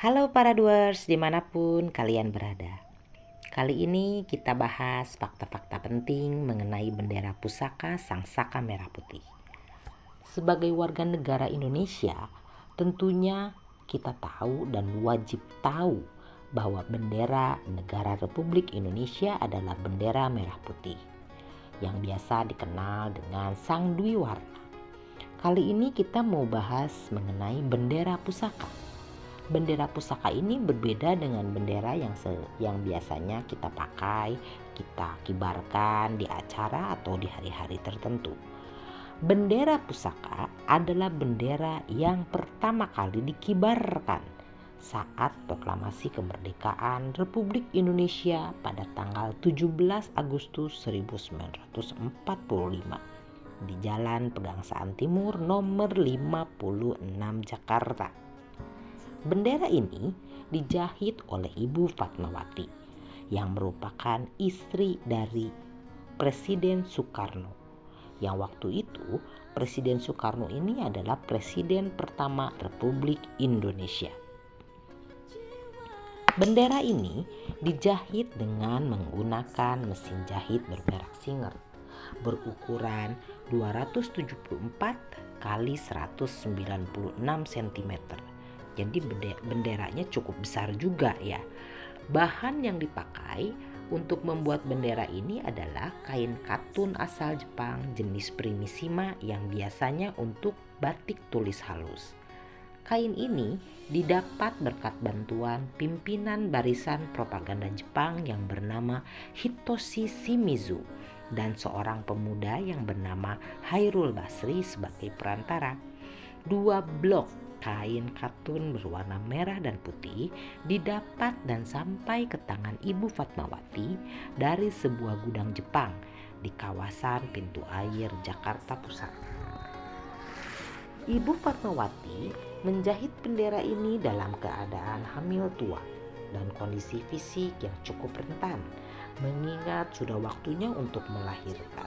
Halo para doers dimanapun kalian berada. Kali ini kita bahas fakta-fakta penting mengenai bendera pusaka Sang Saka Merah Putih. Sebagai warga negara Indonesia, tentunya kita tahu dan wajib tahu bahwa bendera negara Republik Indonesia adalah bendera merah putih yang biasa dikenal dengan Sang Dwi Warna. Kali ini kita mau bahas mengenai bendera pusaka. Bendera pusaka ini berbeda dengan bendera yang biasanya kita pakai, kita kibarkan di acara atau di hari-hari tertentu. Bendera pusaka adalah bendera yang pertama kali dikibarkan saat proklamasi kemerdekaan Republik Indonesia pada tanggal 17 Agustus 1945 di Jalan Pegangsaan Timur nomor 56 Jakarta. Bendera ini dijahit oleh Ibu Fatmawati yang merupakan istri dari Presiden Soekarno. Yang waktu itu Presiden Soekarno ini adalah presiden pertama Republik Indonesia. Bendera ini dijahit dengan menggunakan mesin jahit bermerek Singer berukuran 274 kali 196 cm. Jadi benderanya cukup besar juga ya. Bahan yang dipakai untuk membuat bendera ini adalah kain katun asal Jepang jenis Primissima yang biasanya untuk batik tulis halus. Kain ini didapat berkat bantuan pimpinan barisan propaganda Jepang yang bernama Hitoshi Shimizu dan seorang pemuda yang bernama Hairul Basri sebagai perantara. 2 blok kain katun berwarna merah dan putih didapat dan sampai ke tangan Ibu Fatmawati dari sebuah gudang Jepang di kawasan Pintu Air Jakarta Pusat. Ibu Fatmawati menjahit bendera ini dalam keadaan hamil tua dan kondisi fisik yang cukup rentan, mengingat sudah waktunya untuk melahirkan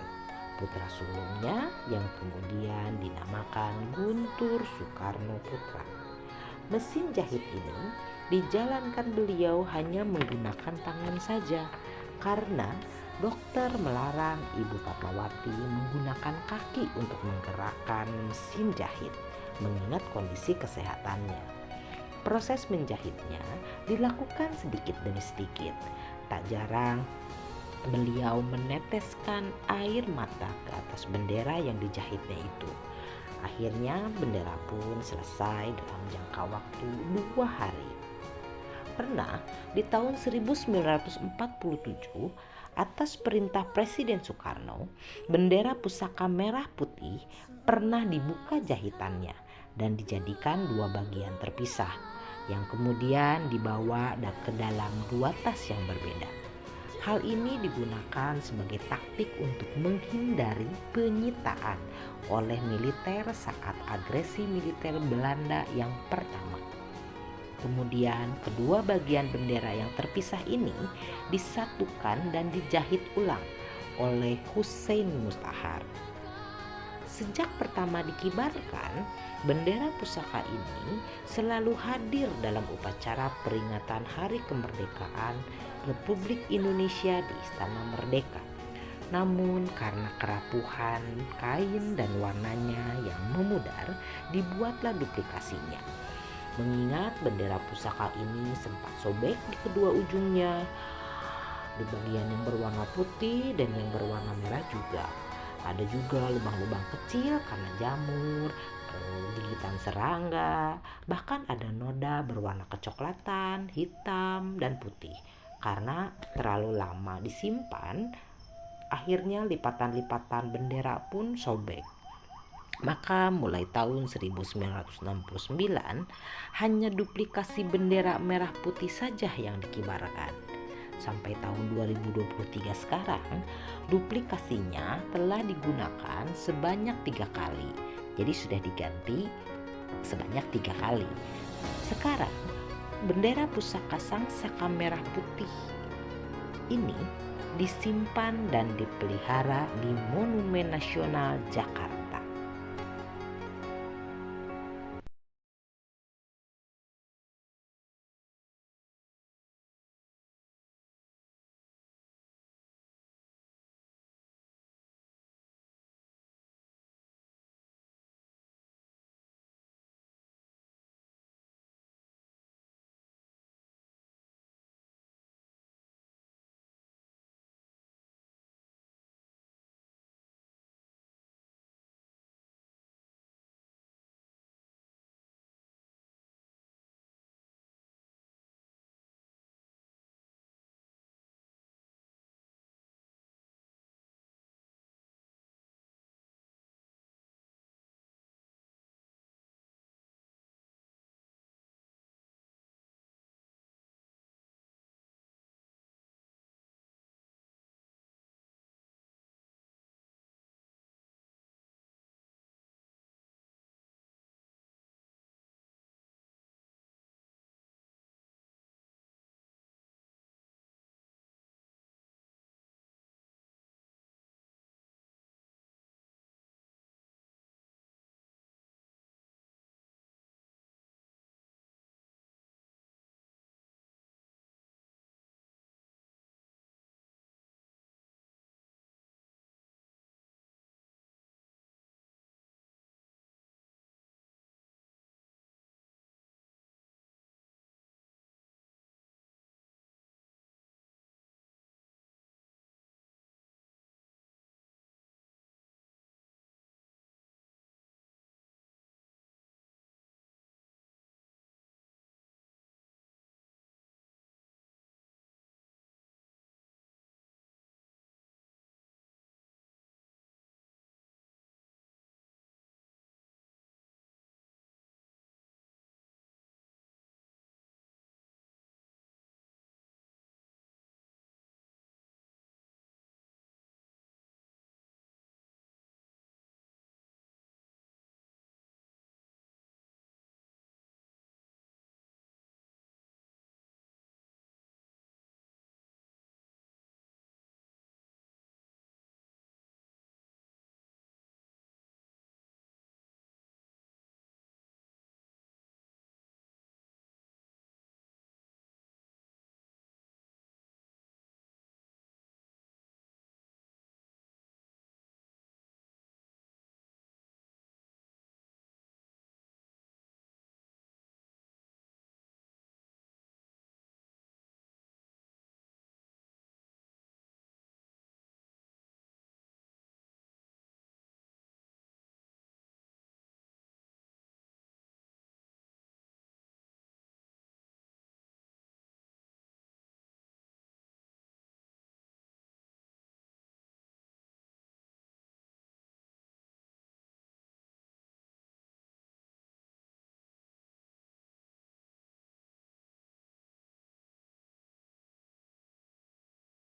putra sulungnya yang kemudian dinamakan Guntur Soekarno Putra. Mesin jahit ini dijalankan beliau hanya menggunakan tangan saja karena dokter melarang Ibu Fatmawati menggunakan kaki untuk menggerakkan mesin jahit mengingat kondisi kesehatannya. Proses menjahitnya dilakukan sedikit demi sedikit. Tak jarang beliau meneteskan air mata ke atas bendera yang dijahitnya itu. Akhirnya bendera pun selesai dalam jangka waktu 2 hari. Pernah di tahun 1947 atas perintah Presiden Soekarno, bendera pusaka merah putih pernah dibuka jahitannya dan dijadikan 2 bagian terpisah yang kemudian dibawa ke dalam 2 tas yang berbeda. Hal ini digunakan sebagai taktik untuk menghindari penyitaan oleh militer saat agresi militer Belanda yang pertama. Kemudian kedua bagian bendera yang terpisah ini disatukan dan dijahit ulang oleh Hussein Mustahar. Sejak pertama dikibarkan, bendera pusaka ini selalu hadir dalam upacara peringatan Hari Kemerdekaan Republik Indonesia di Istana Merdeka. Namun karena kerapuhan kain dan warnanya yang memudar, dibuatlah duplikasinya. Mengingat bendera pusaka ini sempat sobek di kedua ujungnya, di bagian yang berwarna putih dan yang berwarna merah juga. Ada juga lubang-lubang kecil karena jamur, gigitan serangga, bahkan ada noda berwarna kecoklatan, hitam, dan putih. Karena terlalu lama disimpan, akhirnya lipatan-lipatan bendera pun sobek. Maka mulai tahun 1969 hanya duplikasi bendera merah putih saja yang dikibarkan. Sampai tahun 2023 sekarang, duplikasinya telah digunakan sebanyak 3 kali. Jadi sudah diganti sebanyak 3 kali. Sekarang bendera pusaka Sang Saka Merah Putih ini disimpan dan dipelihara di Monumen Nasional Jakarta.